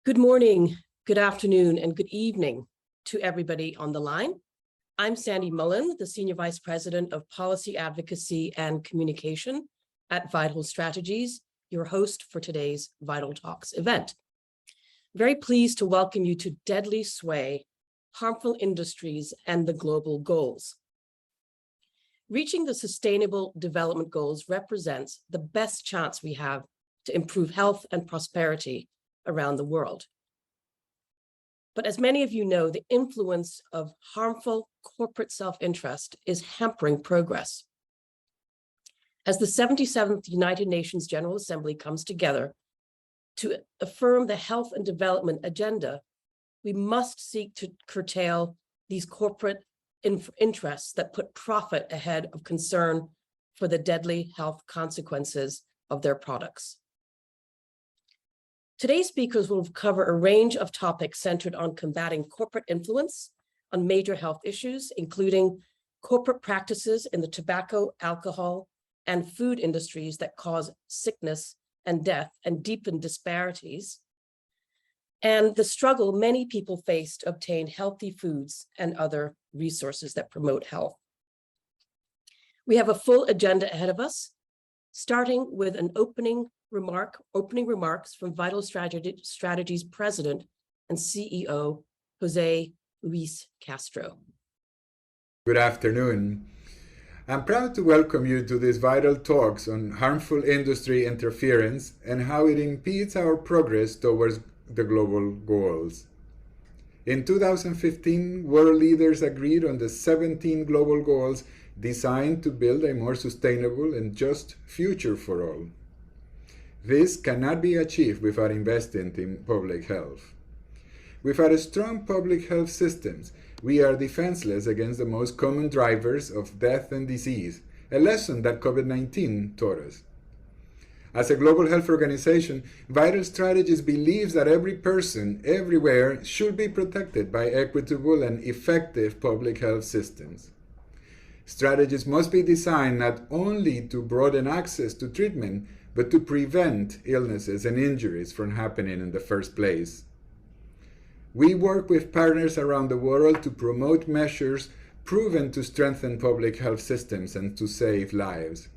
Good morning, good afternoon, and good evening to everybody on the line. I'm Sandy Mullen, the Senior Vice President of Policy Advocacy and Communication at Vital Strategies, your host for today's VitalTalks event. Very pleased to welcome you to Deadly Sway, Harmful Industries and the Global Goals. Reaching the Sustainable Development Goals represents the best chance we have to improve health and prosperity around the world. But as many of you know, the influence of harmful corporate self-interest is hampering progress. As the 77th United Nations General Assembly comes together to affirm the health and development agenda, we must seek to curtail these corporate interests that put profit ahead of concern for the deadly health consequences of their products. Today's speakers will cover a range of topics centered on combating corporate influence on major health issues, including corporate practices in the tobacco, alcohol, and food industries that cause sickness and death and deepen disparities, and the struggle many people face to obtain healthy foods and other resources that promote health. We have a full agenda ahead of us, starting with an opening remarks from Vital Strategies President and CEO, Jose Luis Castro. Good afternoon. I'm proud to welcome you to this Vital Talks on harmful industry interference and how it impedes our progress towards the global goals. In 2015, world leaders agreed on the 17 global goals designed to build a more sustainable and just future for all. This cannot be achieved without investing in public health. Without strong public health systems, we are defenseless against the most common drivers of death and disease, a lesson that COVID-19 taught us. As a global health organization, Vital Strategies believes that every person, everywhere, should be protected by equitable and effective public health systems. Strategies must be designed not only to broaden access to treatment, but to prevent illnesses and injuries from happening in the first place. We work with partners around the world to promote measures proven to strengthen public health systems and to save lives.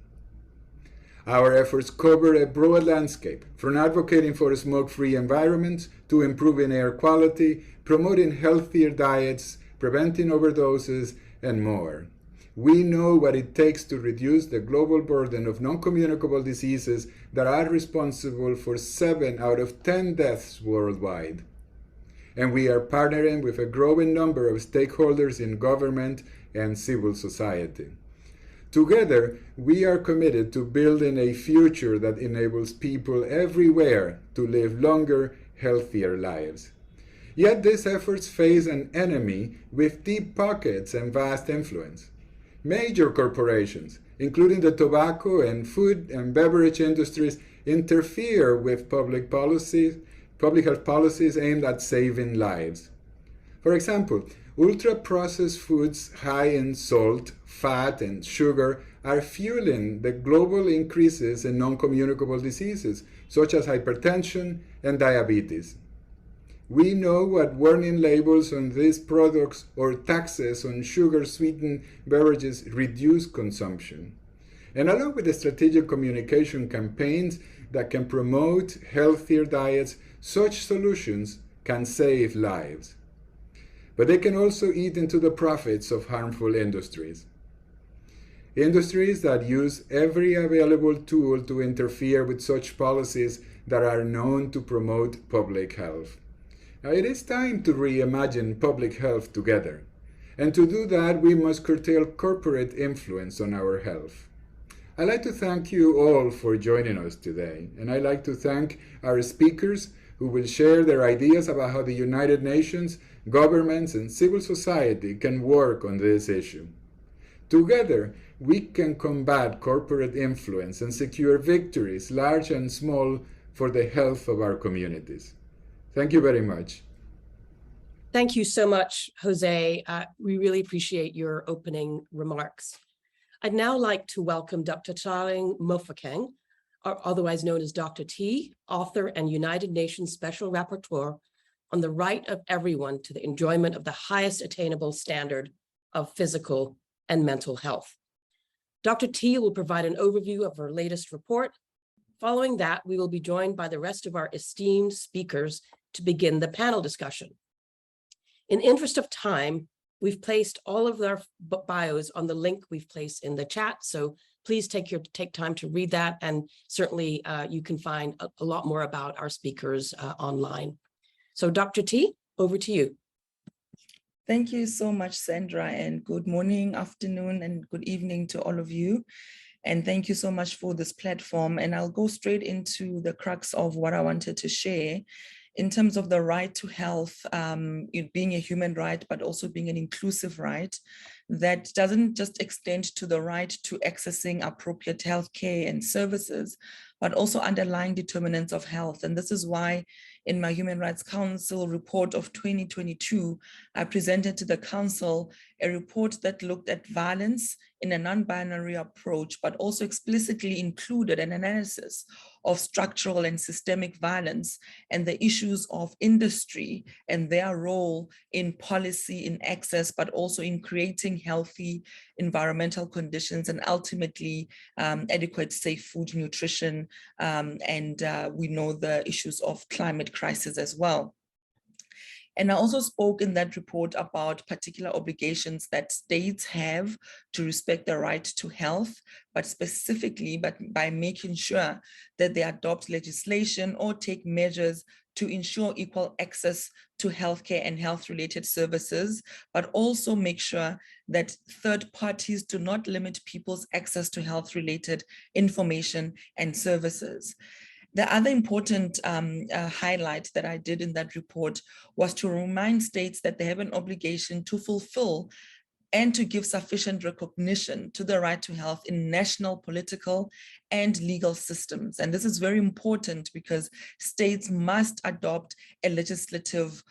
Our efforts cover a broad landscape, from advocating for smoke-free environments to improving air quality, promoting healthier diets, preventing overdoses, and more. We know what it takes to reduce the global burden of non-communicable diseases that are responsible for 7 out of 10 deaths worldwide. And we are partnering with a growing number of stakeholders in government and civil society. Together, we are committed to building a future that enables people everywhere to live longer, healthier lives. Yet these efforts face an enemy with deep pockets and vast influence. Major corporations, including the tobacco and food and beverage industries, interfere with public health policies aimed at saving lives. For example, ultra-processed foods high in salt, fat, and sugar are fueling the global increases in non-communicable diseases, such as hypertension and diabetes. We know what warning labels on these products or taxes on sugar-sweetened beverages reduce consumption. And along with the strategic communication campaigns that can promote healthier diets, such solutions can save lives. But they can also eat into the profits of harmful industries. Industries that use every available tool to interfere with such policies that are known to promote public health. Now, it is time to reimagine public health together. And to do that, we must curtail corporate influence on our health. I'd like to thank you all for joining us today. And I'd like to thank our speakers who will share their ideas about how the United Nations, governments, and civil society can work on this issue. Together, we can combat corporate influence and secure victories, large and small, for the health of our communities. Thank you very much. Thank you so much, Jose. We really appreciate your opening remarks. I'd now like to welcome Dr. Tlaleng Mofokeng, otherwise known as Dr. T, author and United Nations Special Rapporteur on the right of everyone to the enjoyment of the highest attainable standard of physical and mental health. Dr. T will provide an overview of her latest report. Following that, we will be joined by the rest of our esteemed speakers to begin the panel discussion. In interest of time, we've placed all of their bios on the link we've placed in the chat, so please take time to read that, and certainly you can find a lot more about our speakers online. So Dr. T, over to you. Thank you so much, Sandra, and good morning, afternoon, and good evening to all of you. And thank you so much for this platform. And I'll go straight into the crux of what I wanted to share in terms of the right to health, it being a human right, but also being an inclusive right that doesn't just extend to the right to accessing appropriate healthcare and services, but also underlying determinants of health. And this is why in my Human Rights Council report of 2022, I presented to the Council a report that looked at violence in a non-binary approach, but also explicitly included an analysis of structural and systemic violence and the issues of industry and their role in policy, in access, but also in creating healthy environmental conditions and ultimately adequate, safe food, nutrition, and we know the issues of climate crisis as well. And I also spoke in that report about particular obligations that states have to respect the right to health, but specifically by making sure that they adopt legislation or take measures to ensure equal access to healthcare and health-related services, but also make sure that third parties do not limit people's access to health-related information and services. The other important highlight that I did in that report was to remind states that they have an obligation to fulfill and to give sufficient recognition to the right to health in national, political, and legal systems. And this is very important because states must adopt a legislative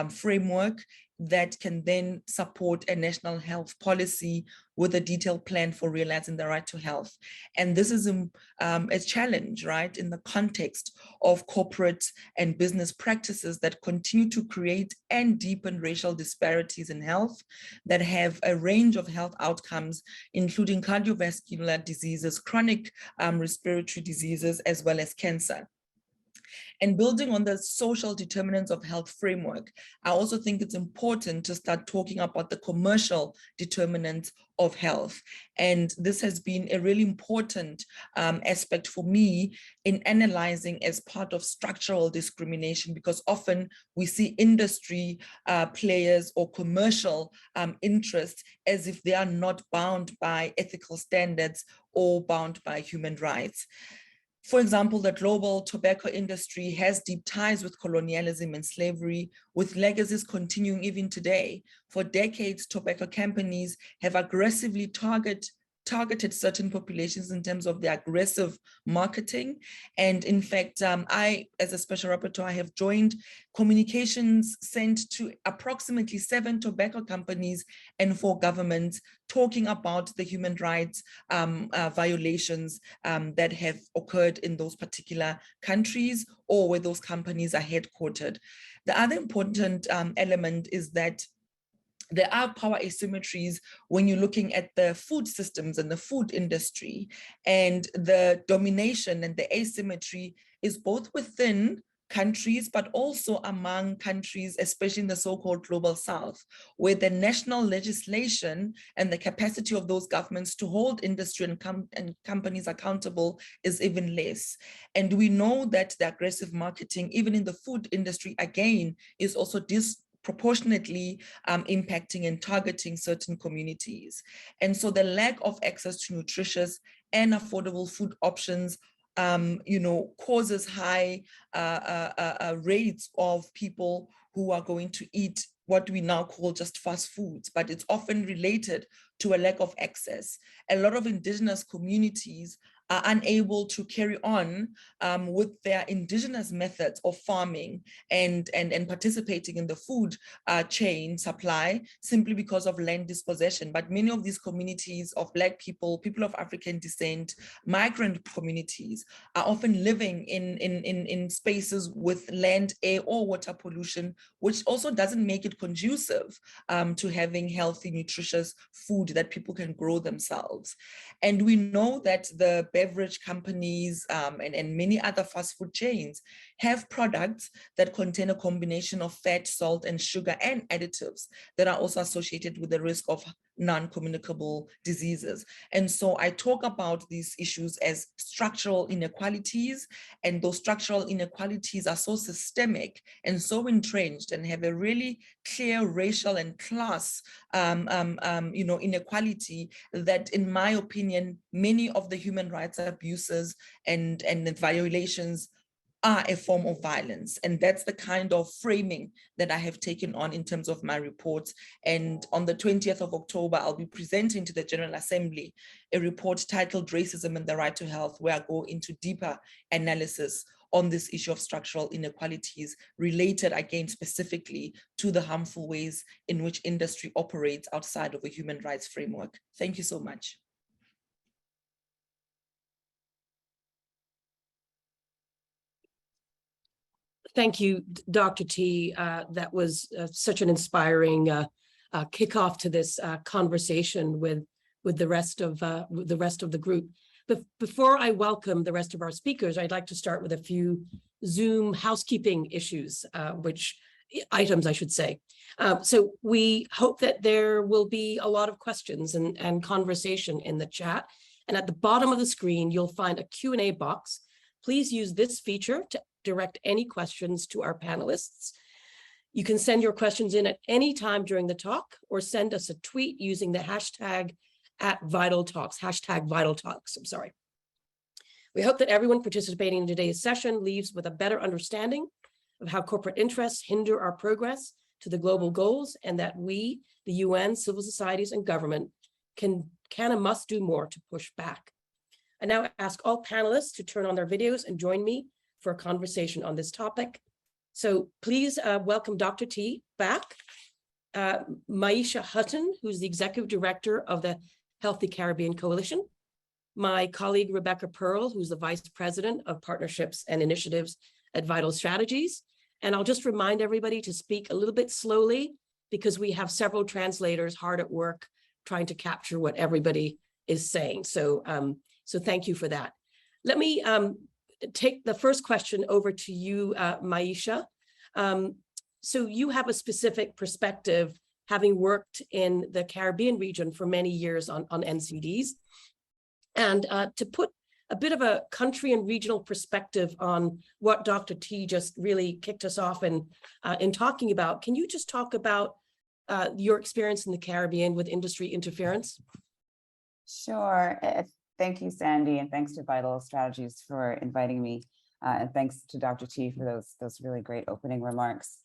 framework that can then support a national health policy with a detailed plan for realizing the right to health. And this is a challenge, right, in the context of corporate and business practices that continue to create and deepen racial disparities in health that have a range of health outcomes, including cardiovascular diseases, chronic respiratory diseases, as well as cancer. And building on the social determinants of health framework, I also think it's important to start talking about the commercial determinants of health. And this has been a really important aspect for me in analyzing as part of structural discrimination, because often we see industry players or commercial interests as if they are not bound by ethical standards or bound by human rights. For example, the global tobacco industry has deep ties with colonialism and slavery, with legacies continuing even today. For decades, tobacco companies have aggressively targeted certain populations in terms of their aggressive marketing. And in fact, I, as a special rapporteur, I have joined communications sent to approximately 7 tobacco companies and 4 governments talking about the human rights violations that have occurred in those particular countries or where those companies are headquartered. The other important element is that there are power asymmetries when you're looking at the food systems and the food industry, and the domination and the asymmetry is both within countries, but also among countries, especially in the so-called global south, where the national legislation and the capacity of those governments to hold industry and companies accountable is even less. And we know that the aggressive marketing, even in the food industry, again, is also disproportionately impacting and targeting certain communities. And so the lack of access to nutritious and affordable food options causes high rates of people who are going to eat what we now call just fast foods, but it's often related to a lack of access. A lot of indigenous communities are unable to carry on with their indigenous methods of farming and participating in the food chain supply simply because of land dispossession. But many of these communities of Black people, people of African descent, migrant communities are often living in spaces with land, air, or water pollution, which also doesn't make it conducive to having healthy, nutritious food that people can grow themselves. And we know that the beverage companies and many other fast food chains have products that contain a combination of fat, salt, and sugar and additives that are also associated with the risk of non-communicable diseases. And so I talk about these issues as structural inequalities, and those structural inequalities are so systemic and so entrenched and have a really clear racial and class inequality that, in my opinion, many of the human rights abuses and the violations are a form of violence. And that's the kind of framing that I have taken on in terms of my reports. And on the 20th of October, I'll be presenting to the General Assembly a report titled Racism and the Right to Health, where I go into deeper analysis on this issue of structural inequalities related, again, specifically to the harmful ways in which industry operates outside of a human rights framework. Thank you so much. Thank you, Dr. T. That was such an inspiring kickoff to this conversation with the rest of the group. But before I welcome the rest of our speakers, I'd like to start with a few Zoom housekeeping items, I should say. So we hope that there will be a lot of questions and conversation in the chat. And at the bottom of the screen, you'll find a Q&A box. Please use this feature to direct any questions to our panelists. You can send your questions in at any time during the talk, or send us a tweet using the hashtag @VitalTalks, hashtag VitalTalks, I'm sorry. We hope that everyone participating in today's session leaves with a better understanding of how corporate interests hinder our progress to the global goals, and that we, the UN, civil societies, and government can and must do more to push back. I now ask all panelists to turn on their videos and join me for a conversation on this topic. So please welcome Dr. T back. Maisha Hutton, who's the Executive Director of the Healthy Caribbean Coalition. My colleague, Rebecca Perl, who's the Vice President of Partnerships and Initiatives at Vital Strategies. And I'll just remind everybody to speak a little bit slowly, because we have several translators hard at work trying to capture what everybody is saying. So, so thank you for that. Let me take the first question over to you, Maisha. So you have a specific perspective, having worked in the Caribbean region for many years on NCDs. And to put a bit of a country and regional perspective on what Dr. T just really kicked us off in talking about, can you just talk about your experience in the Caribbean with industry interference? Sure. Thank you, Sandy, and thanks to Vital Strategies for inviting me, and thanks to Dr. T for those really great opening remarks.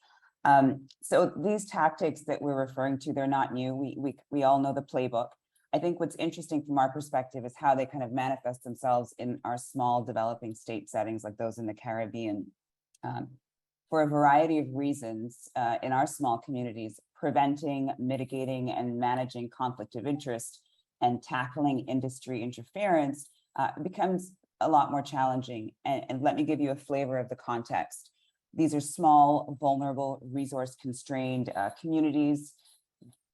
So these tactics that we're referring to, they're not new. We all know the playbook. I think what's interesting from our perspective is how they kind of manifest themselves in our small developing state settings like those in the Caribbean. For a variety of reasons, in our small communities, preventing, mitigating, and managing conflict of interest and tackling industry interference becomes a lot more challenging. And let me give you a flavor of the context. These are small, vulnerable, resource-constrained communities,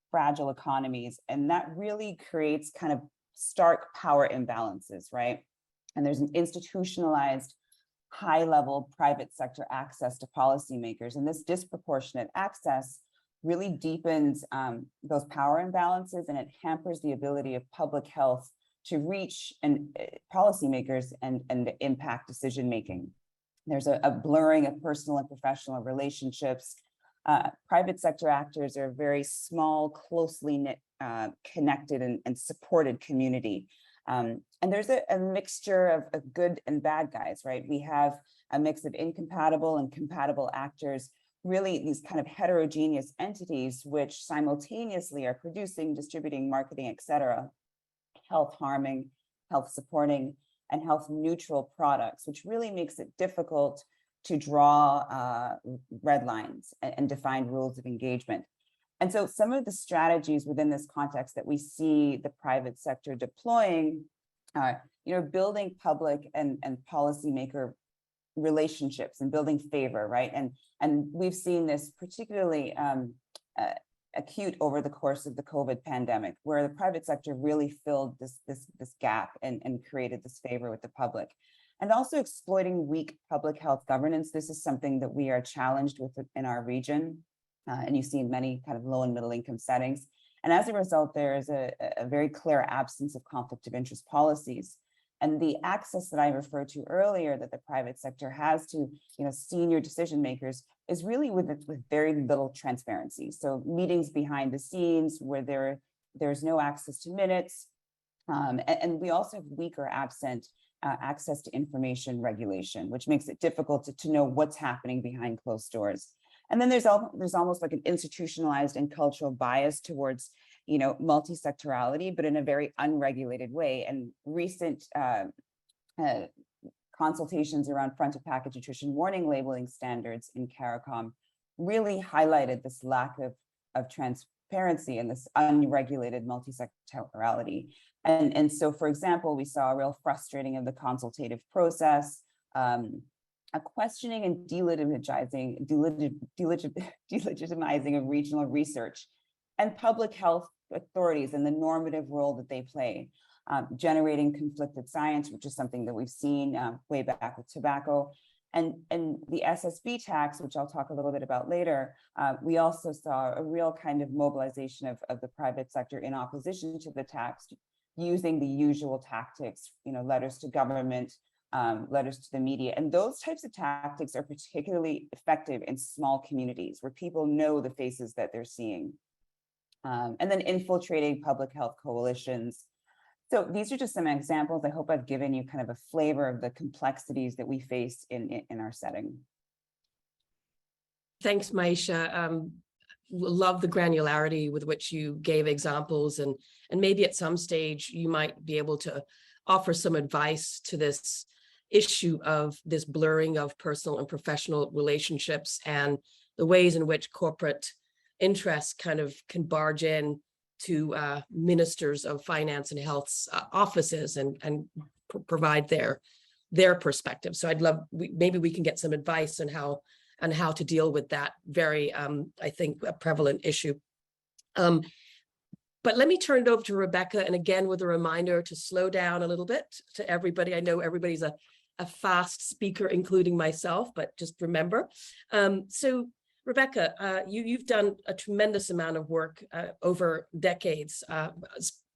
fragile economies, and that really creates kind of stark power imbalances, right? And there's an institutionalized, high-level private sector access to policymakers, and this disproportionate access really deepens those power imbalances, and it hampers the ability of public health to reach policymakers and impact decision-making. There's a blurring of personal and professional relationships. Private sector actors are a very small, closely knit, connected and supported community. And there's a mixture of good and bad guys, right? We have a mix of incompatible and compatible actors really these kind of heterogeneous entities which simultaneously are producing, distributing, marketing, et cetera, health harming, health supporting, and health neutral products, which really makes it difficult to draw red lines and define rules of engagement. And so some of the strategies within this context that we see the private sector deploying are, building public and policymaker relationships and building favor, right? And we've seen this particularly acute over the course of the COVID pandemic, where the private sector really filled this gap and created this favor with the public. And also exploiting weak public health governance. This is something that we are challenged with in our region, and you see in many kind of low and middle income settings. And as a result, there is a very clear absence of conflict of interest policies. And the access that I referred to earlier that the private sector has to senior decision makers is really with very little transparency. So meetings behind the scenes where there's no access to minutes. And we also have weak or absent access to information regulation, which makes it difficult to know what's happening behind closed doors. And then there's almost like an institutionalized and cultural bias towards multi-sectorality, but in a very unregulated way. And recent consultations around front-of-package nutrition warning labeling standards in CARICOM really highlighted this lack of transparency and this unregulated multi-sectorality. And so, for example, we saw a real frustrating of the consultative process, a questioning and delegitimizing of regional research, and public health authorities and the normative role that they play, generating conflicted science, which is something that we've seen way back with tobacco. And the Ssb tax, which I'll talk a little bit about later, we also saw a real kind of mobilization of the private sector in opposition to the tax, using the usual tactics, letters to government, letters to the media. And those types of tactics are particularly effective in small communities where people know the faces that they're seeing. And then infiltrating public health coalitions. So these are just some examples. I hope I've given you kind of a flavor of the complexities that we face in our setting. Thanks, Maisha. Love the granularity with which you gave examples, and maybe at some stage you might be able to offer some advice to this issue of this blurring of personal and professional relationships and the ways in which corporate interests kind of can barge in to ministers of finance and health's offices and provide their perspective. So I'd love, maybe we can get some advice on how to deal with that very, I think, a prevalent issue. But let me turn it over to Rebecca, and again, with a reminder to slow down a little bit to everybody. I know everybody's a fast speaker, including myself, but just remember. So Rebecca, you've done a tremendous amount of work over decades,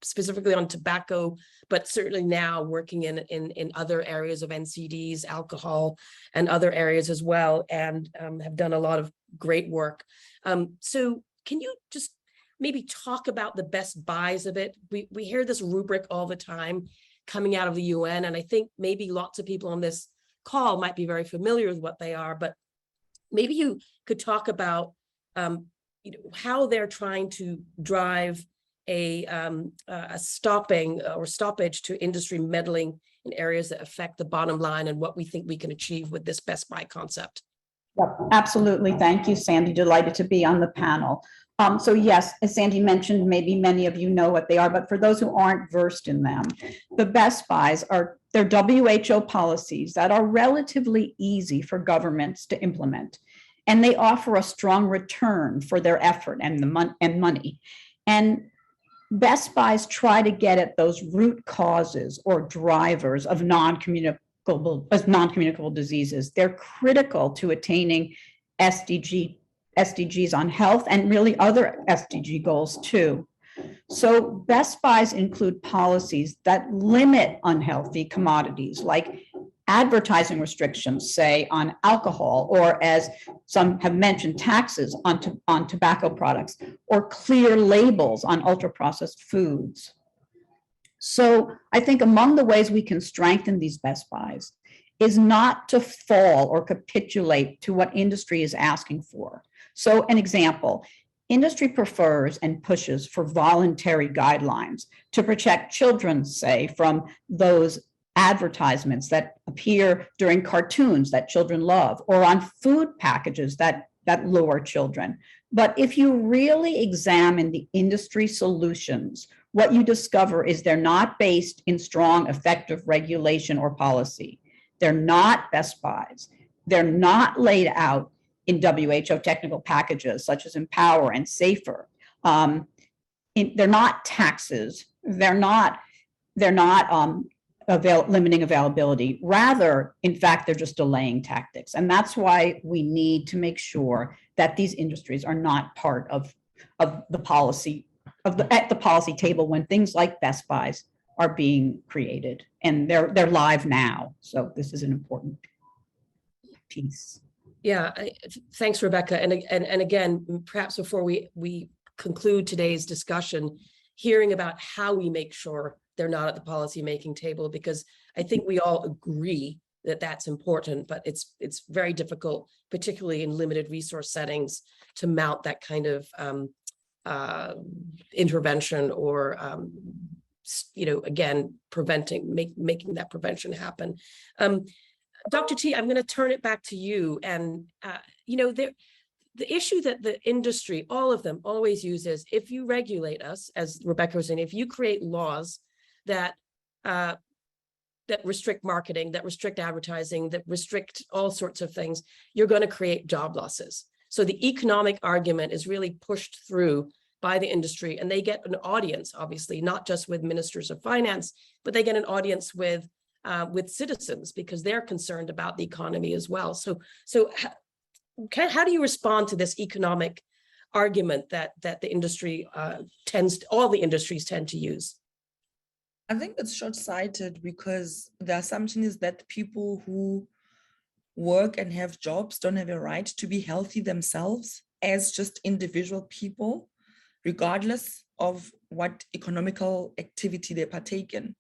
specifically on tobacco, but certainly now working in other areas of NCDs, alcohol, and other areas as well, and have done a lot of great work. So can you just maybe talk about the best buys of it? We hear this rubric all the time coming out of the UN, and I think maybe lots of people on this call might be very familiar with what they are, but maybe you could talk about how they're trying to drive a stopping or stoppage to industry meddling in areas that affect the bottom line, and what we think we can achieve with this best buy concept. Yep, absolutely. Thank you, Sandy. Delighted to be on the panel. So yes, as Sandy mentioned, maybe many of you know what they are, but for those who aren't versed in them, the best buys are their WHO policies that are relatively easy for governments to implement, and they offer a strong return for their effort and money. And best buys try to get at those root causes or drivers of non-communicable diseases. They're critical to attaining SDGs on health and really other SDG goals too. So best buys include policies that limit unhealthy commodities, like advertising restrictions, say on alcohol, or as some have mentioned, taxes on tobacco products, or clear labels on ultra-processed foods. So I think among the ways we can strengthen these best buys is not to fall or capitulate to what industry is asking for. So an example, industry prefers and pushes for voluntary guidelines to protect children, say, from those advertisements that appear during cartoons that children love, or on food packages that lure children. But if you really examine the industry solutions, what you discover is they're not based in strong, effective regulation or policy. They're not best buys. They're not laid out in WHO technical packages such as Empower and Safer. They're not taxes. They're not limiting availability. Rather, in fact, they're just delaying tactics. And that's why we need to make sure that these industries are not part of the policy, at the policy table when things like best buys are being created. And they're live now. So this is an important piece. Yeah, thanks, Rebecca. And again, perhaps before we conclude today's discussion, hearing about how we make sure they're not at the policymaking table, because I think we all agree that that's important, but it's very difficult, particularly in limited resource settings, to mount that kind of intervention or, again, making that prevention happen. Dr. T, I'm going to turn it back to you. And, the issue that the industry, all of them, always uses, if you regulate us, as Rebecca was saying, if you create laws that restrict marketing, that restrict advertising, that restrict all sorts of things, you're going to create job losses. So the economic argument is really pushed through by the industry, and they get an audience, obviously, not just with ministers of finance, but they get an audience with citizens because they're concerned about the economy as well. So how do you respond to this economic argument that the industry all the industries tend to use? I think it's short-sighted because the assumption is that people who work and have jobs don't have a right to be healthy themselves as just individual people, regardless of what economical activity they partake in.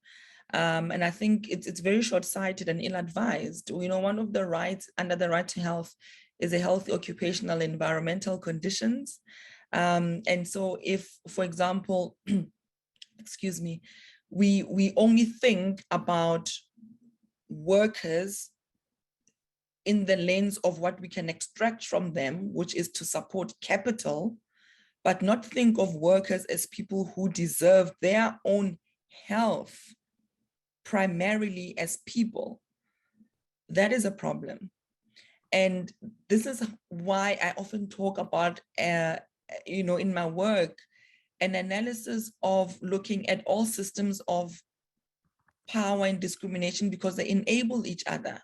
And I think it's very short-sighted and ill-advised. One of the rights under the right to health is a healthy occupational and environmental conditions. And so if, for example, excuse me, we only think about workers in the lens of what we can extract from them, which is to support capital, but not think of workers as people who deserve their own health, primarily as people. That is a problem. And this is why I often talk about, in my work, an analysis of looking at all systems of power and discrimination because they enable each other.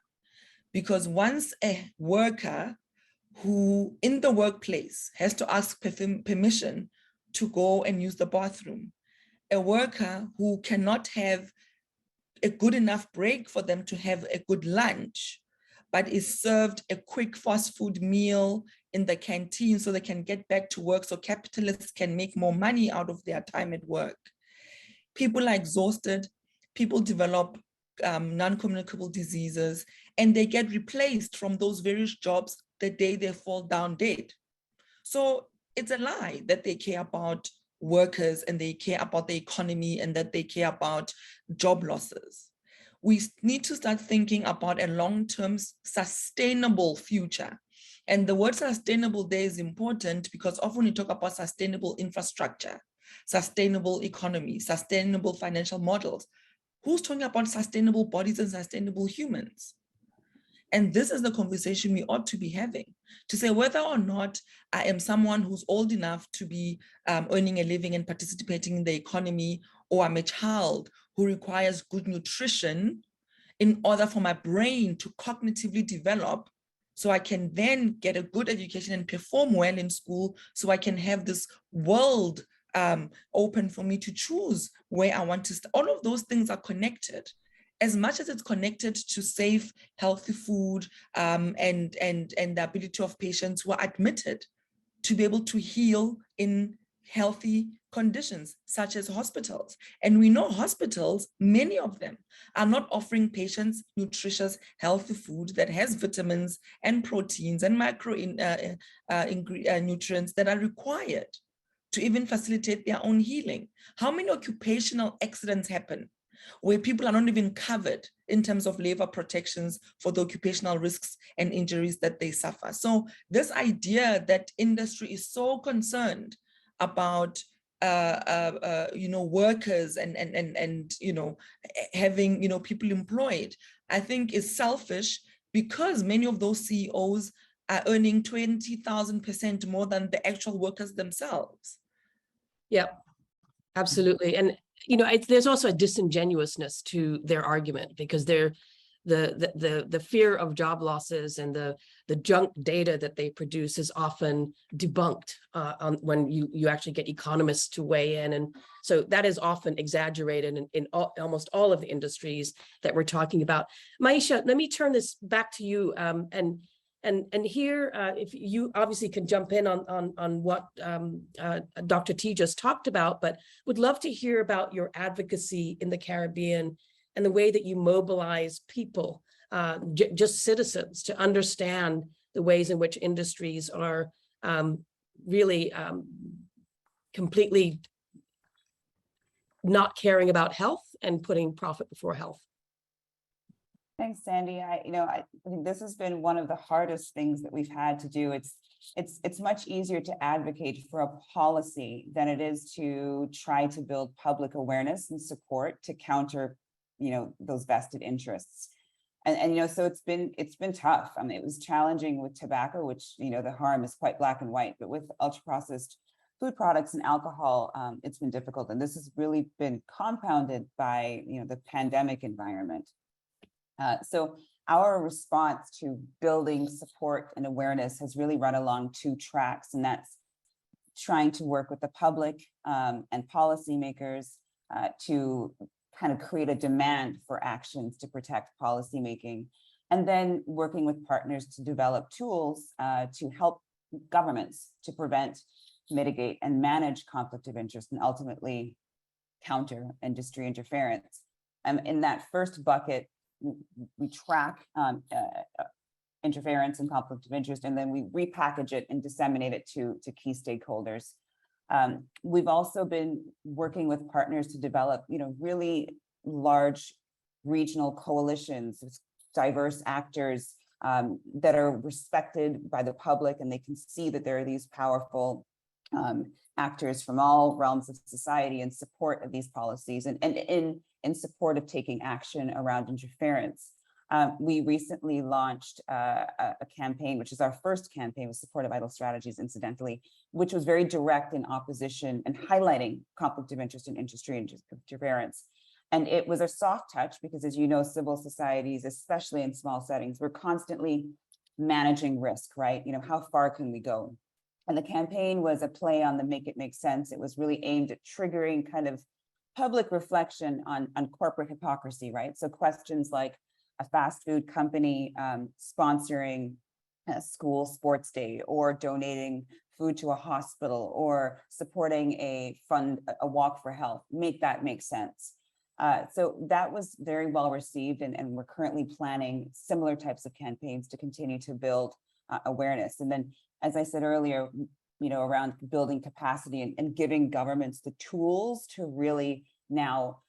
Because once a worker who in the workplace has to ask permission to go and use the bathroom, a worker who cannot have a good enough break for them to have a good lunch, but is served a quick fast food meal in the canteen so they can get back to work so capitalists can make more money out of their time at work. People are exhausted, people develop non-communicable diseases, and they get replaced from those various jobs the day they fall down dead. So it's a lie that they care about workers and they care about the economy and that they care about job losses. We need to start thinking about a long-term sustainable future. And the word sustainable there is important because often we talk about sustainable infrastructure, sustainable economy, sustainable financial models. Who's talking about sustainable bodies and sustainable humans? And this is the conversation we ought to be having, to say whether or not I am someone who's old enough to be earning a living and participating in the economy, or I'm a child who requires good nutrition in order for my brain to cognitively develop so I can then get a good education and perform well in school so I can have this world open for me to choose where I want to start. All of those things are connected. As much as it's connected to safe, healthy food and the ability of patients who are admitted to be able to heal in healthy conditions such as hospitals. And we know hospitals, many of them, are not offering patients nutritious, healthy food that has vitamins and proteins and nutrients that are required to even facilitate their own healing. How many occupational accidents happen where people are not even covered in terms of labor protections for the occupational risks and injuries that they suffer? So this idea that industry is so concerned about workers and having people employed, I think is selfish, because many of those CEOs are earning 20,000% more than the actual workers themselves. Yeah, absolutely. And there's also a disingenuousness to their argument, because they're the fear of job losses and the junk data that they produce is often debunked when you actually get economists to weigh in. And so that is often exaggerated in almost all of the industries that we're talking about. Maisha, let me turn this back to you, and here, if you obviously can jump in on what Dr. T just talked about, but would love to hear about your advocacy in the Caribbean and the way that you mobilize people, just citizens, to understand the ways in which industries are really completely not caring about health and putting profit before health. Thanks, Sandy. I think this has been one of the hardest things that we've had to do. It's much easier to advocate for a policy than it is to try to build public awareness and support to counter, those vested interests. And so it's been tough. I mean, it was challenging with tobacco, which, the harm is quite black and white, but with ultra processed food products and alcohol, it's been difficult. And this has really been compounded by, the pandemic environment. So our response to building support and awareness has really run along two tracks, and that's trying to work with the public and policymakers to kind of create a demand for actions to protect policymaking, and then working with partners to develop tools to help governments to prevent, mitigate, and manage conflict of interest and ultimately counter industry interference. In that first bucket, we track interference and conflict of interest, and then we repackage it and disseminate it to key stakeholders. We've also been working with partners to develop, really large regional coalitions with diverse actors that are respected by the public, and they can see that there are these powerful actors from all realms of society in support of these policies and in support of taking action around interference. We recently launched a campaign, which is our first campaign with support of Vital Strategies, incidentally, which was very direct in opposition and highlighting conflict of interest in industry interference. And it was a soft touch because, as you know, civil societies, especially in small settings, we're constantly managing risk, right? How far can we go? And the campaign was a play on the make it make sense. It was really aimed at triggering kind of public reflection on corporate hypocrisy, right? So questions like a fast food company sponsoring a school sports day, or donating food to a hospital, or supporting a walk for health, make that make sense. So that was very well received, and we're currently planning similar types of campaigns to continue to build awareness. And then, as I said earlier, around building capacity and giving governments the tools to really now,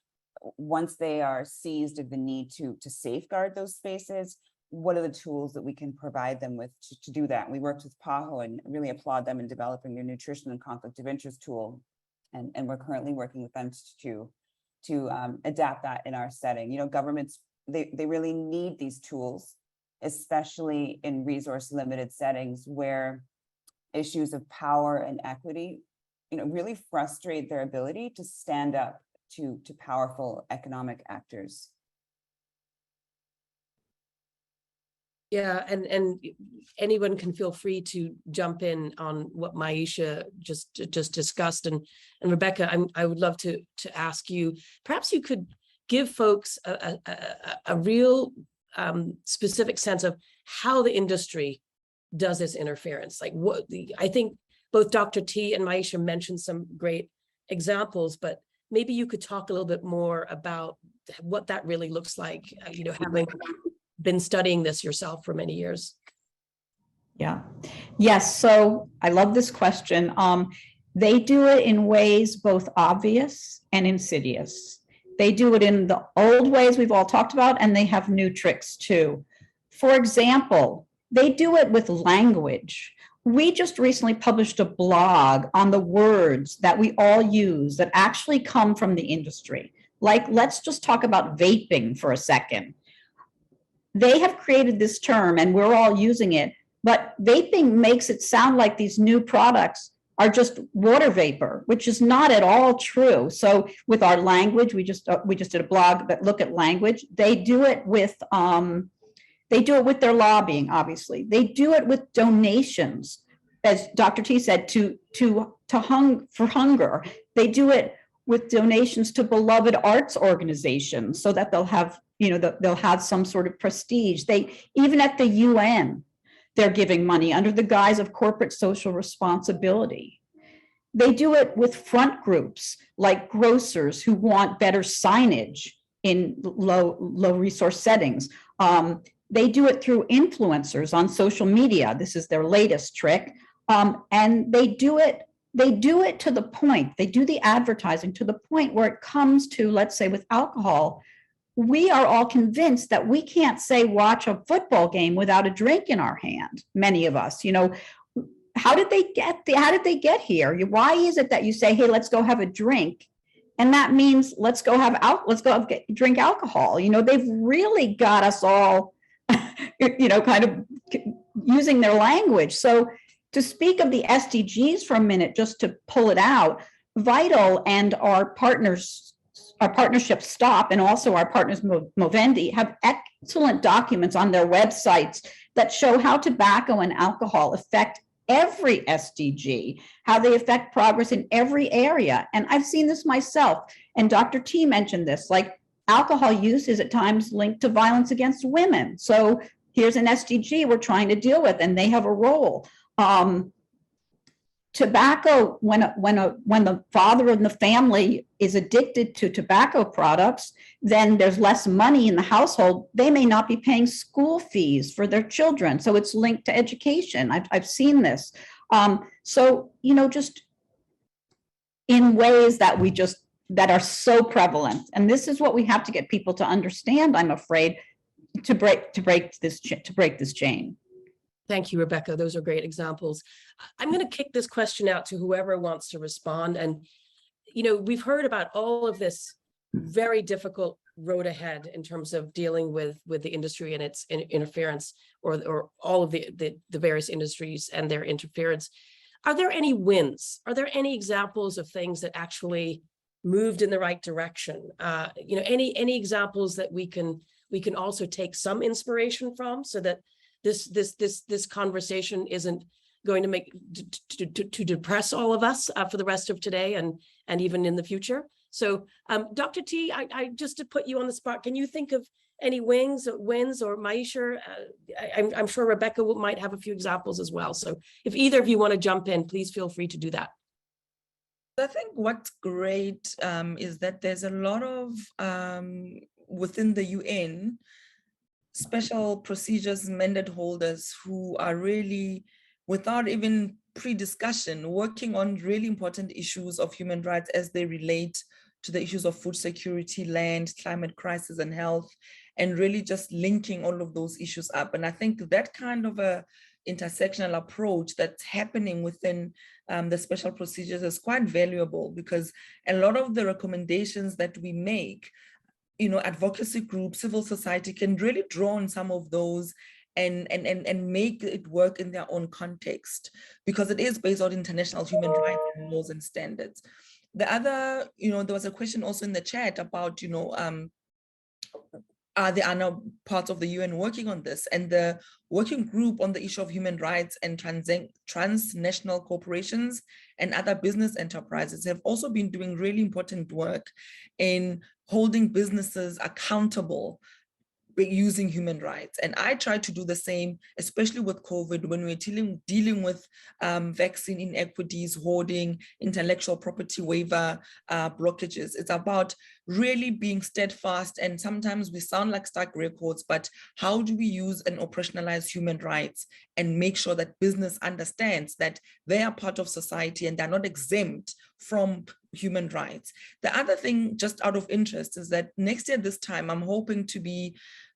once they are seized of the need to safeguard those spaces, what are the tools that we can provide them with to do that? We worked with PAHO and really applaud them in developing their nutrition and conflict of interest tool. And we're currently working with them to adapt that in our setting. Governments, they really need these tools, especially in resource limited settings where issues of power and equity, really frustrate their ability to stand up to powerful economic actors. Yeah, and anyone can feel free to jump in on what Maisha just discussed. And Rebecca, I would love to ask you, perhaps you could give folks a real specific sense of how the industry does this interference. Like I think both Dr. T and Maisha mentioned some great examples, but maybe you could talk a little bit more about what that really looks like, having been studying this yourself for many years. Yeah. Yes. So I love this question. They do it in ways both obvious and insidious. They do it in the old ways we've all talked about, and they have new tricks too. For example, they do it with language. We just recently published a blog on the words that we all use that actually come from the industry. Like, let's just talk about vaping for a second. They have created this term and we're all using it, but vaping makes it sound like these new products are just water vapor, which is not at all true. So with our language, we just did a blog that look at language. They do it with their lobbying, obviously. They do it with donations, as Dr. T said, for hunger. They do it with donations to beloved arts organizations so that they'll have, they'll have some sort of prestige. Even at the UN, they're giving money under the guise of corporate social responsibility. They do it with front groups like grocers who want better signage in low resource settings. They do it through influencers on social media. This is their latest trick. And they do it to the point, they do the advertising to the point where it comes to, let's say with alcohol, we are all convinced that we can't say watch a football game without a drink in our hand. Many of us, how did they get here? Why is it that you say, hey, let's go have a drink? And that means let's go drink alcohol. They've really got us all, kind of using their language. So to speak of the SDGs for a minute, just to pull it out, Vital and our partnership STOP and also our partners Movendi have excellent documents on their websites that show how tobacco and alcohol affect every SDG, how they affect progress in every area. And I've seen this myself. And Dr. T mentioned this, like alcohol use is at times linked to violence against women. So here's an SDG we're trying to deal with, and they have a role. Tobacco, when the father in the family is addicted to tobacco products, then there's less money in the household. They may not be paying school fees for their children. So it's linked to education. I've seen this. So, just in ways that are so prevalent. And this is what we have to get people to understand, I'm afraid, to break this chain. Thank you, Rebecca. Those are great examples. I'm going to kick this question out to whoever wants to respond. And, we've heard about all of this very difficult road ahead in terms of dealing with the industry and its interference, or all of the various industries and their interference. Are there any wins? Are there any examples of things that actually moved in the right direction? Any examples that we can also take some inspiration from, so that this conversation isn't going to make to depress all of us for the rest of today and even in the future. So Dr. T, I just to put you on the spot, can you think of any wins or Maisha? I'm sure Rebecca might have a few examples as well. So if either of you want to jump in, please feel free to do that. I think what's great is that there's a lot of, within the UN, special procedures mandate holders who are really, without even pre-discussion, working on really important issues of human rights as they relate to the issues of food security, land, climate crisis, and health, and really just linking all of those issues up. And I think that kind of a intersectional approach that's happening within the special procedures is quite valuable, because a lot of the recommendations that we make, advocacy groups, civil society can really draw on some of those and make it work in their own context, because it is based on international human rights and laws and standards. The other, there was a question also in the chat about, are there other parts of the UN working on this? And the working group on the issue of human rights and transnational corporations and other business enterprises have also been doing really important work in holding businesses accountable using human rights. And I try to do the same, especially with COVID, when we're dealing with vaccine inequities, hoarding, intellectual property waiver blockages. It's about really being steadfast, and sometimes we sound like stuck records, but how do we use and operationalize human rights and make sure that business understands that they are part of society and they're not exempt from human rights? The other thing, just out of interest, is that next year this time, I'm hoping to be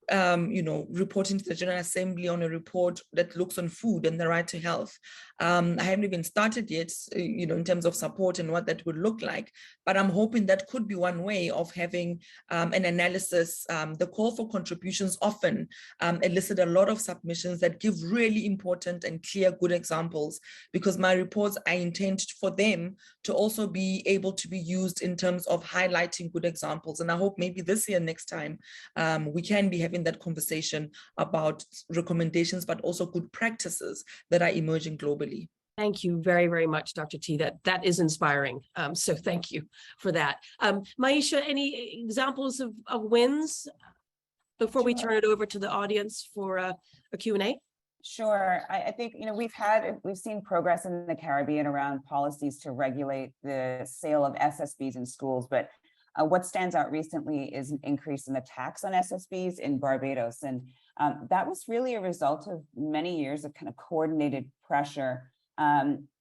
reporting to the General Assembly on a report that looks on food and the right to health. I haven't even started yet, in terms of support and what that would look like, but I'm hoping that could be one way of having an analysis. The call for contributions often elicit a lot of submissions that give really important and clear good examples, because my reports I intend for them to also be able to be used in terms of highlighting good examples. And I hope maybe this year, next time, we can be having that conversation about recommendations, but also good practices that are emerging globally. Thank you very, very much, Dr. T. That is inspiring. So thank you for that. Maisha, any examples of wins before we turn it over to the audience for a Q&A? Sure. I think, we've seen progress in the Caribbean around policies to regulate the sale of Ssbs in schools, but what stands out recently is an increase in the tax on Ssbs in Barbados. And that was really a result of many years of kind of coordinated pressure,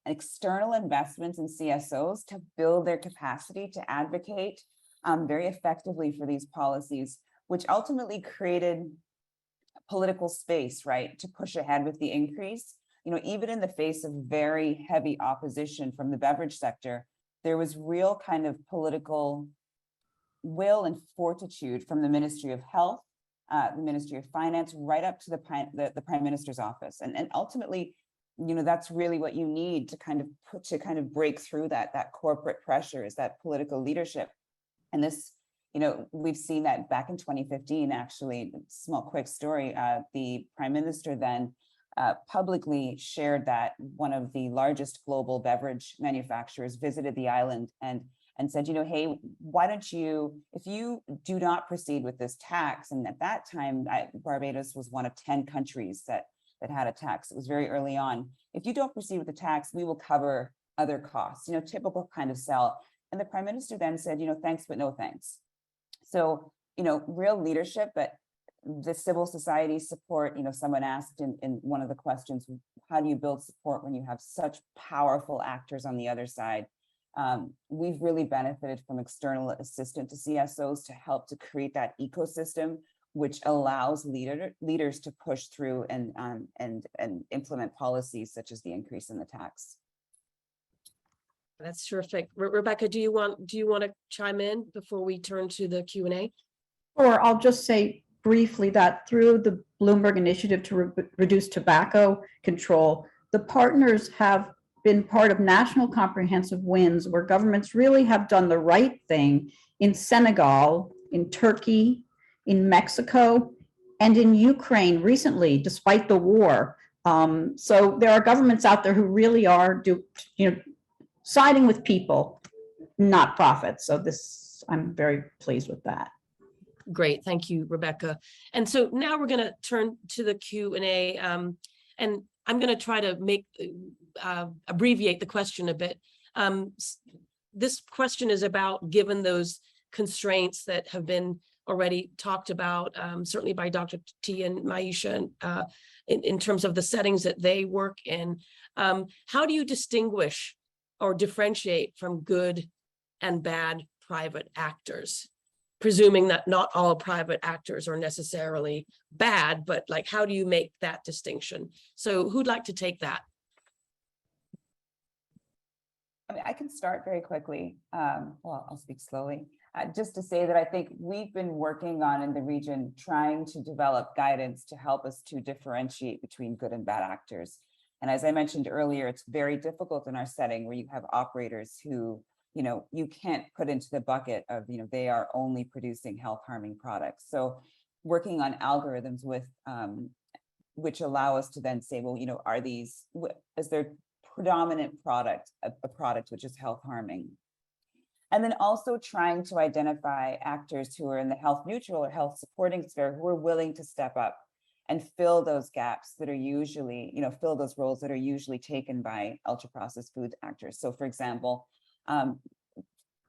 external investments in CSOs to build their capacity to advocate very effectively for these policies, which ultimately created political space, right, to push ahead with the increase. Even in the face of very heavy opposition from the beverage sector, there was real kind of political will and fortitude from the Ministry of Health, the Ministry of Finance, right up to the Prime Minister's office. And ultimately, that's really what you need to kind of break through that corporate pressure, is that political leadership. And this, we've seen that back in 2015, actually. Small quick story, the Prime Minister then publicly shared that one of the largest global beverage manufacturers visited the island and said, hey, why don't you, if you do not proceed with this tax, and at that time, Barbados was one of 10 countries that had a tax. It was very early on. If you don't proceed with the tax, we will cover other costs, typical kind of sell. And the Prime Minister then said, thanks, but no thanks. So, real leadership, but the civil society support, someone asked in one of the questions, how do you build support when you have such powerful actors on the other side? We've really benefited from external assistance to CSOs to help to create that ecosystem, which allows leaders to push through and implement policies such as the increase in the tax. That's terrific. Rebecca, do you want to chime in before we turn to the Q&A? Or I'll just say briefly that through the Bloomberg Initiative to reduce tobacco control, the partners have been part of national comprehensive wins where governments really have done the right thing in Senegal, in Turkey, in Mexico, and in Ukraine recently, despite the war. So there are governments out there who really are siding with people, not profits. So I'm very pleased with that. Great, thank you, Rebecca. And so now we're going to turn to the Q&A, and I'm going to try to abbreviate the question a bit. This question is about, given those constraints that have been already talked about, certainly by Dr. T and Maisha, in terms of the settings that they work in, how do you distinguish or differentiate from good and bad private actors? Presuming that not all private actors are necessarily bad, but how do you make that distinction? So who'd like to take that? I can start very quickly. Well, I'll speak slowly. Just to say that I think we've been working on in the region trying to develop guidance to help us to differentiate between good and bad actors. And as I mentioned earlier, it's very difficult in our setting where you have operators who you can't put into the bucket of, they are only producing health harming products. So working on algorithms with, which allow us to then say, well, is their predominant product a product which is health harming? And then also trying to identify actors who are in the health neutral or health supporting sphere who are willing to step up and fill those gaps that are usually, fill those roles that are usually taken by ultra processed food actors. So for example,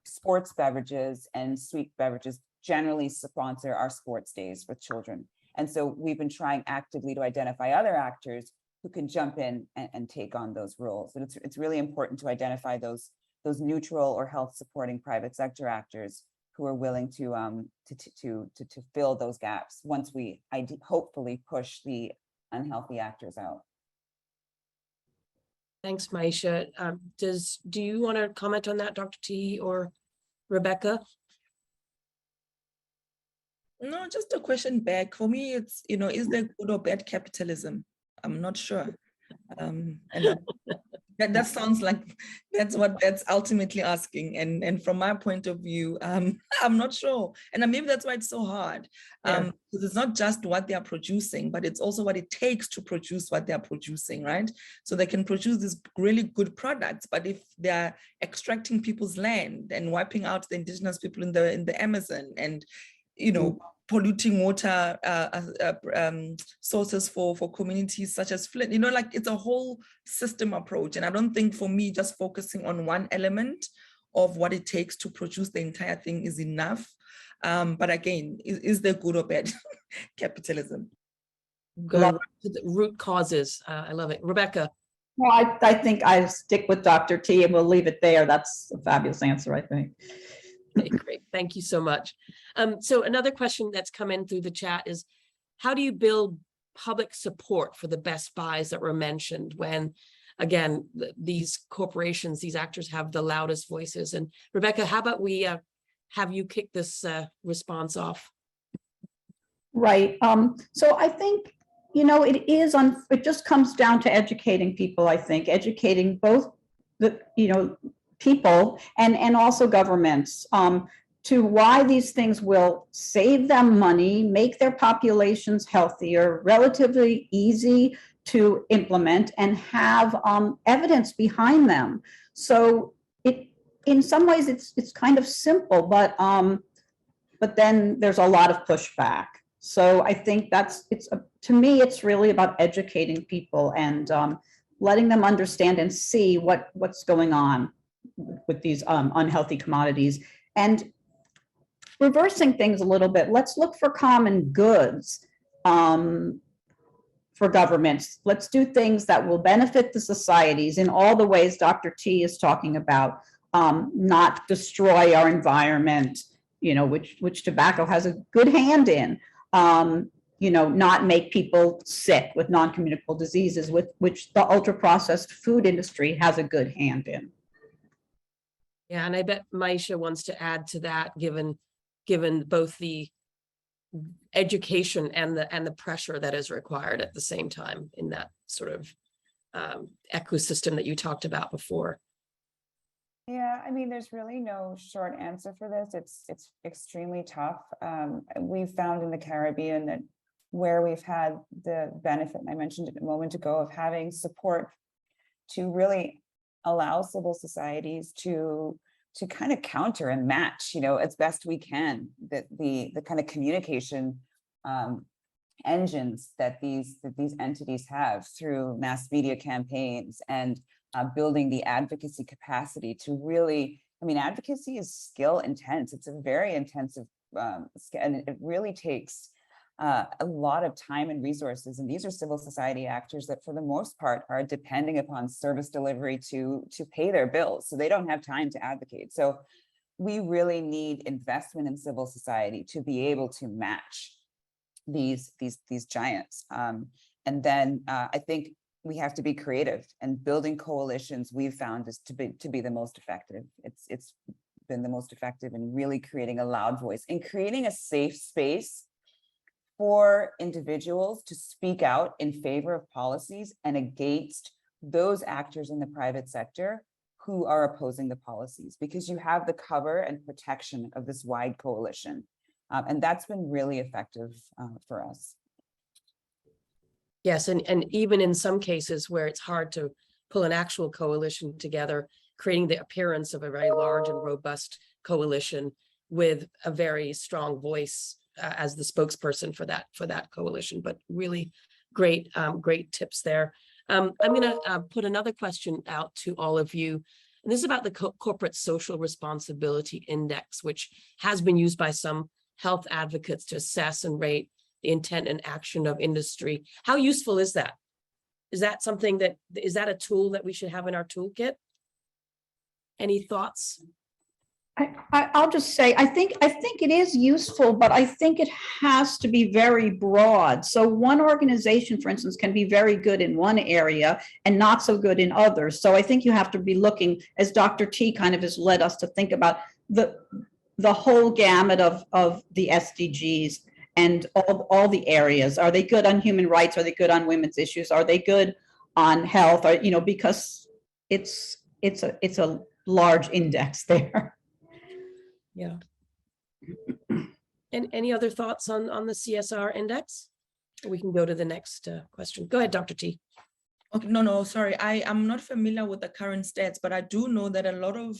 sports beverages and sweet beverages generally sponsor our sports days with children. And so we've been trying actively to identify other actors who can jump in and take on those roles. And it's really important to identify those neutral or health supporting private sector actors who are willing to fill those gaps once we hopefully push the unhealthy actors out. Thanks, Maisha. Do you want to comment on that, Dr. T or Rebecca? No, just a question back. For me, it's, is there good or bad capitalism? I'm not sure. And that sounds like that's ultimately asking. And from my point of view, I'm not sure. And maybe that's why it's so hard. Because it's not just what they are producing, but it's also what it takes to produce what they are producing, right? So they can produce these really good products, but if they're extracting people's land and wiping out the indigenous people in the Amazon and polluting water sources for communities such as Flint, it's a whole system approach. And I don't think for me, just focusing on one element of what it takes to produce the entire thing is enough. But again, is there good or bad capitalism? Go to the root causes. I love it. Rebecca. Well, I think I stick with Dr. T and we'll leave it there. That's a fabulous answer, I think. Okay, great. Thank you so much. So another question that's come in through the chat is, how do you build public support for the best buys that were mentioned when, again, these corporations, these actors have the loudest voices? And Rebecca, how about we have you kick this response off? Right. So I think, it just comes down to educating people, I think, educating both the, people and also governments to why these things will save them money, make their populations healthier, relatively easy to implement, and have evidence behind them. So in some ways it's kind of simple, but then there's a lot of pushback. So I think to me, it's really about educating people and letting them understand and see what's going on with these unhealthy commodities, and reversing things a little bit. Let's look for common goods for governments. Let's do things that will benefit the societies in all the ways Dr. T is talking about, not destroy our environment, which tobacco has a good hand in, not make people sick with non-communicable diseases, which the ultra-processed food industry has a good hand in. Yeah, and I bet Maisha wants to add to that, given both the education and the pressure that is required at the same time in that sort of ecosystem that you talked about before. Yeah, there's really no short answer for this. It's extremely tough. We've found in the Caribbean that where we've had the benefit, and I mentioned it a moment ago, of having support to really allow civil societies to kind of counter and match, as best we can, that the kind of communication engines that these entities have through mass media campaigns and building the advocacy capacity to really, advocacy is skill intense. It's a very intensive skill, and it really takes a lot of time and resources. And these are civil society actors that for the most part are depending upon service delivery to pay their bills. So they don't have time to advocate. So we really need investment in civil society to be able to match these giants. And then I think we have to be creative, and building coalitions we've found is to be the most effective. It's been the most effective in really creating a loud voice and creating a safe space for individuals to speak out in favor of policies and against those actors in the private sector who are opposing the policies, because you have the cover and protection of this wide coalition. And that's been really effective for us. Yes, and even in some cases where it's hard to pull an actual coalition together, creating the appearance of a very large and robust coalition with a very strong voice as the spokesperson for that coalition. But really great tips there. I'm going to put another question out to all of you. And this is about the Corporate Social Responsibility Index, which has been used by some health advocates to assess and rate the intent and action of industry. How useful is that? Is that something is that a tool that we should have in our toolkit? Any thoughts? I'll just say, I think it is useful, but I think it has to be very broad. So one organization, for instance, can be very good in one area and not so good in others. So I think you have to be looking, as Dr. T kind of has led us to think about, the whole gamut of the SDGs and all the areas. Are they good on human rights? Are they good on women's issues? Are they good on health? Or, because it's a large index there. Yeah. And any other thoughts on the CSR index? We can go to the next question. Go ahead, Dr. T. Okay, no, sorry. I am not familiar with the current stats, but I do know that a lot of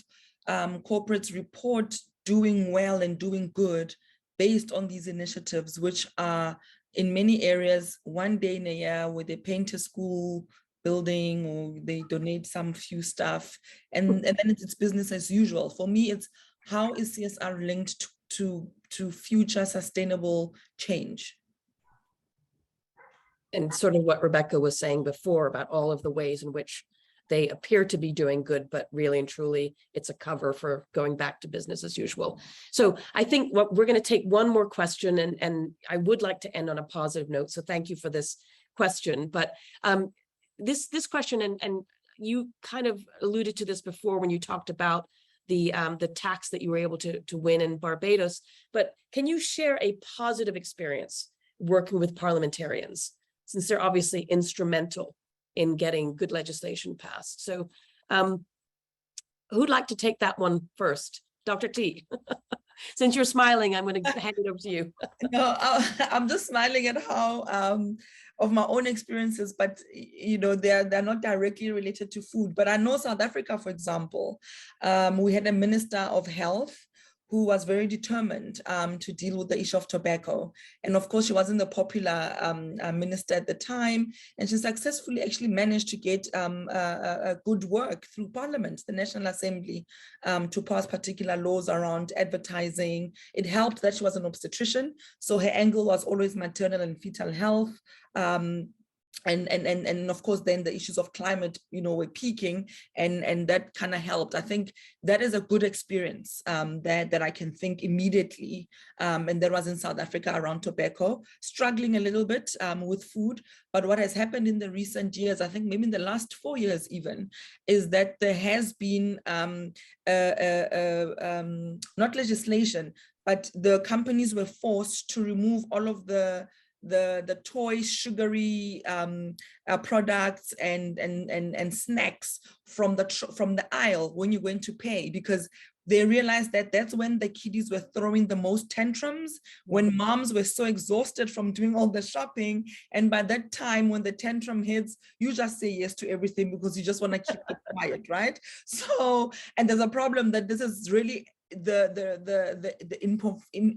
corporates report doing well and doing good based on these initiatives, which are in many areas 1 day in a year where they paint a school building or they donate some few stuff, and then it's business as usual. For me, it's how is CSR linked to future sustainable change? And sort of what Rebecca was saying before about all of the ways in which they appear to be doing good, but really and truly it's a cover for going back to business as usual. So I think what we're going to take one more question, and I would like to end on a positive note. So thank you for this question. But this question, and you kind of alluded to this before when you talked about the tax that you were able to win in Barbados, but can you share a positive experience working with parliamentarians, since they're obviously instrumental in getting good legislation passed? So who'd like to take that one first? Dr. T. Since you're smiling, I'm going to hand it over to you. No, I'm just smiling at how of my own experiences, but they're not directly related to food. But I know South Africa, for example, we had a minister of health who was very determined to deal with the issue of tobacco. And of course, she wasn't the popular minister at the time, and she successfully actually managed to get a good work through Parliament, the National Assembly, to pass particular laws around advertising. It helped that she was an obstetrician, so her angle was always maternal and fetal health. And of course, then the issues of climate, were peaking, and that kind of helped. I think that is a good experience that I can think immediately. And that was in South Africa around tobacco, struggling a little bit with food. But what has happened in the recent years, I think maybe in the last 4 years even, is that there has been not legislation, but the companies were forced to remove all of the toy sugary products and snacks from the aisle when you went to pay, because they realized that that's when the kiddies were throwing the most tantrums, when moms were so exhausted from doing all the shopping. And by that time, when the tantrum hits, you just say yes to everything because you just want to keep it quiet, right? So, and there's a problem that this is really the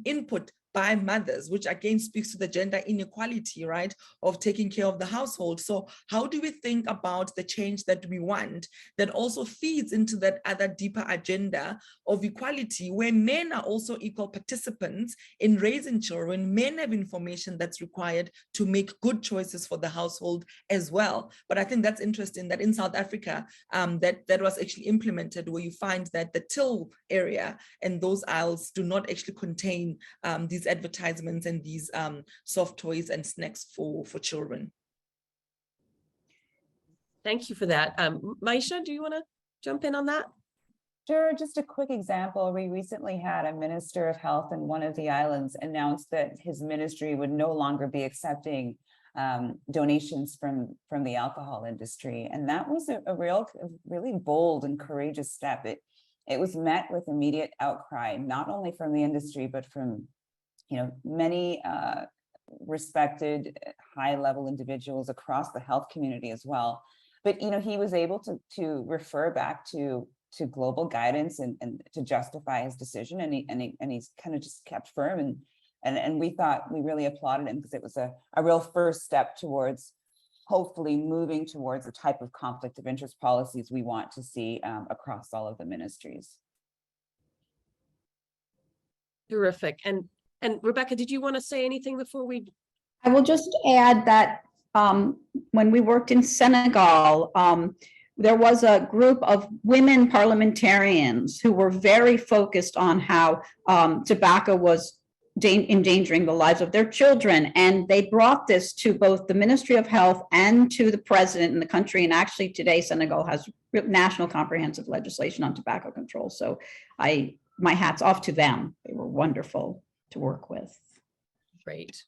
input by mothers, which again speaks to the gender inequality, right, of taking care of the household. So how do we think about the change that we want that also feeds into that other deeper agenda of equality, where men are also equal participants in raising children? Men have information that's required to make good choices for the household as well. But I think that's interesting that in South Africa, that was actually implemented, where you find that the till area and those aisles do not actually contain these advertisements and these soft toys and snacks for children. Thank you for that. Maisha, do you want to jump in on that? Sure, just a quick example. We recently had a minister of health in one of the islands announce that his ministry would no longer be accepting donations from the alcohol industry. And that was a really bold and courageous step. It was met with immediate outcry, not only from the industry, but from many respected high-level individuals across the health community as well. But he was able to refer back to to global guidance and to justify his decision, and he's kind of just kept firm, and we thought, we really applauded him because it was a real first step towards hopefully moving towards the type of conflict of interest policies we want to see across all of the ministries. Terrific. And Rebecca, did you want to say anything before we? I will just add that when we worked in Senegal, there was a group of women parliamentarians who were very focused on how tobacco was endangering the lives of their children. And they brought this to both the Ministry of Health and to the president in the country. And actually today, Senegal has national comprehensive legislation on tobacco control. So my hat's off to them. They were wonderful to work with. Great,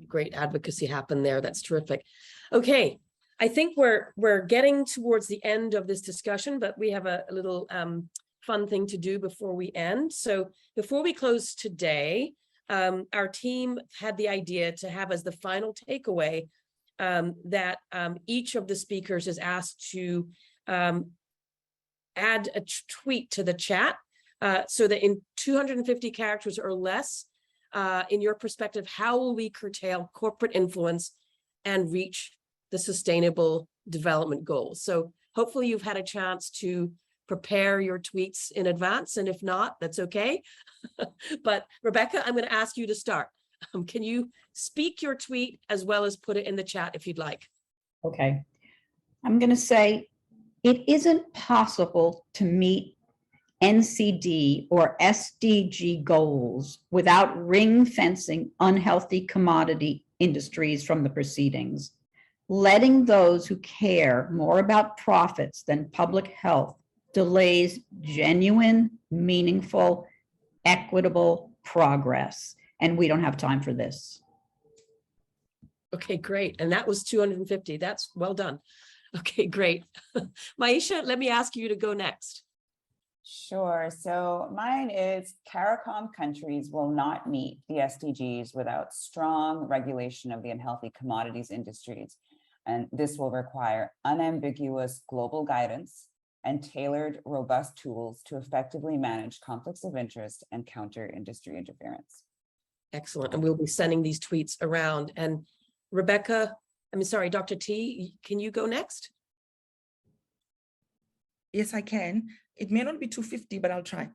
great advocacy happened there. That's terrific. Okay, I think we're getting towards the end of this discussion, but we have a little fun thing to do before we end. So before we close today, our team had the idea to have as the final takeaway that each of the speakers is asked to add a tweet to the chat so that in 250 characters or less, in your perspective, how will we curtail corporate influence and reach the sustainable development goals? So hopefully you've had a chance to prepare your tweets in advance, and if not, that's okay. But Rebecca, I'm going to ask you to start. Can you speak your tweet as well as put it in the chat if you'd like? Okay. I'm going to say, it isn't possible to meet NCD or SDG goals without ring fencing unhealthy commodity industries from the proceedings. Letting those who care more about profits than public health delays genuine, meaningful, equitable progress. And we don't have time for this. Okay, great. And that was 250. That's well done. Okay, great. Maisha, let me ask you to go next. Sure. So mine is CARICOM countries will not meet the SDGs without strong regulation of the unhealthy commodities industries. And this will require unambiguous global guidance and tailored, robust tools to effectively manage conflicts of interest and counter industry interference. Excellent. And we'll be sending these tweets around. And Rebecca, sorry, Dr. T, can you go next? Yes, I can. It may not be 250, but I'll try.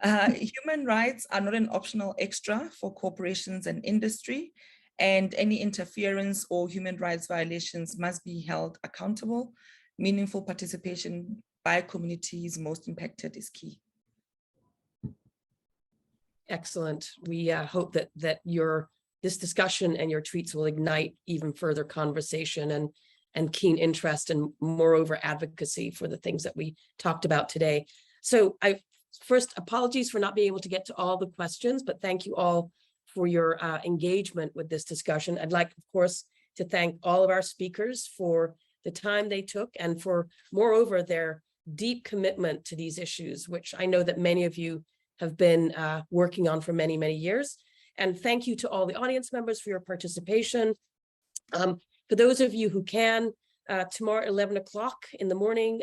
Human rights are not an optional extra for corporations and industry, and any interference or human rights violations must be held accountable. Meaningful participation by communities most impacted is key. Excellent. We hope that this discussion and your tweets will ignite even further conversation and keen interest and moreover advocacy for the things that we talked about today. So first, apologies for not being able to get to all the questions, but thank you all for your engagement with this discussion. I'd like, of course, to thank all of our speakers for the time they took and for, moreover, their deep commitment to these issues, which I know that many of you have been working on for many, many years. And thank you to all the audience members for your participation. For those of you who can, tomorrow at 11 o'clock in the morning,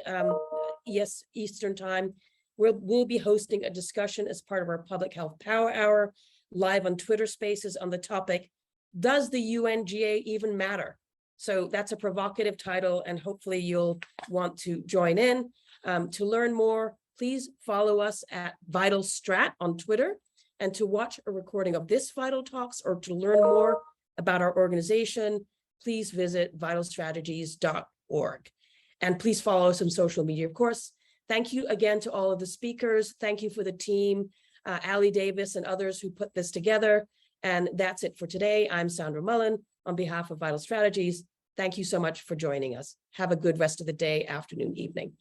yes, Eastern time, we'll be hosting a discussion as part of our Public Health Power Hour, live on Twitter Spaces on the topic, does the UNGA even matter? So that's a provocative title, and hopefully you'll want to join in. To learn more, please follow us at VitalStrat on Twitter, and to watch a recording of this Vital Talks or to learn more about our organization, please visit vitalstrategies.org. And please follow us on social media, of course. Thank you again to all of the speakers. Thank you for the team, Ali Davis and others who put this together. And that's it for today. I'm Sandra Mullen on behalf of Vital Strategies. Thank you so much for joining us. Have a good rest of the day, afternoon, evening.